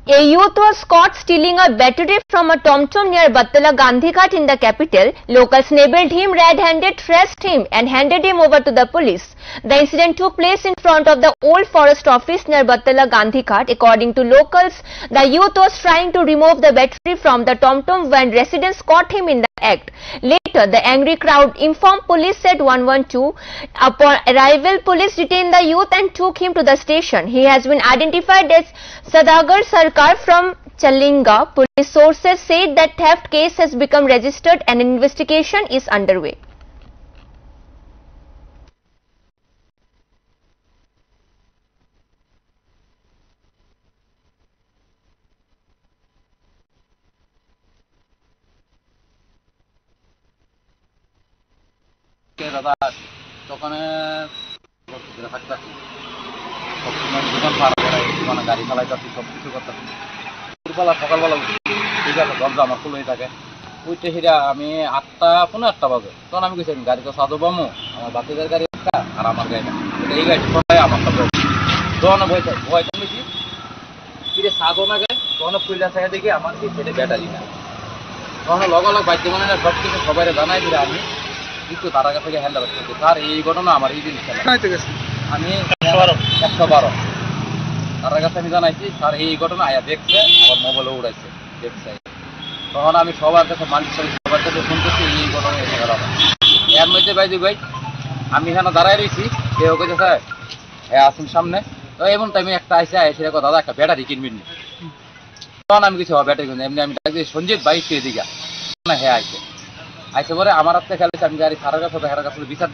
A youth was caught stealing a battery from a tom-tom near Battala Gandhi Ghat in the capital. Locals neighbored him red-handed, traced him and handed him over to the police. The incident took place in front of the old forest office near Battala Gandhi Ghat. According to locals, the youth was trying to remove the battery from the tom-tom when residents caught him in the act. Later, the angry crowd informed police at 112. Upon arrival, police detained the youth and took him to the station. He has been identified as Sadagar Sarkar from Chalinga. Police sources said that theft case has become registered and an investigation is underway. দাদা দোকানে থাকতেছি সবসময় দোকান ভাড়া করে দোকানে গাড়ি চালাইতেছি সব কিছু করতেছি দুপুরবেলা সকালবেলা ঠিক আছে দরজা আমার খুলেই থাকে ওইটা সেটা আমি 8:15 বাজে তখন আমি গেছি গাড়ি তো সাধু বামু আমার বাচ্চাদের গাড়ি একটা আর আমার গাড়ি এটা এই গাড়ি সবাই আমার সাথে যখন ভয় কমেছি ফিরে সাধু না গায়ে তখন ফুলটা সাইডে দেখি আমার সেটা ব্যাটারি না তখন লগলগ বাদ্য মানে সব কিছু সবাই জানাই দিলে আমি একটু তার কাছ থেকে হ্যান্ডেল করছি স্যার এই ঘটনা আমার এই জিনিসটা আমি 112 তার কাছে আমি জানাইছি স্যার এই ঘটনা আয়া দেখছে আমার মোবাইলে উড়াইছে দেখছে তখন আমি সবার কাছে মালিক সবার কাছে ফোন করছি এই ঘটনা এসে গেল এর মধ্যে ভাই আমি এখানে দাঁড়ায় রয়েছি কেউ কেছে স্যার হ্যাঁ আসুন সামনে তো এমন টাইমে একটা আইসে এসে দেখো দাদা একটা ব্যাটারি কিনবেন নি তখন আমি কিছু ব্যাটারি কিনবো এমনি আমি ডাকছি সঞ্জিত বাইক এদিকে হ্যাঁ আইসে পরে আমার হাতে খেলেছে আমি গাড়ি সারার কাছে বিচার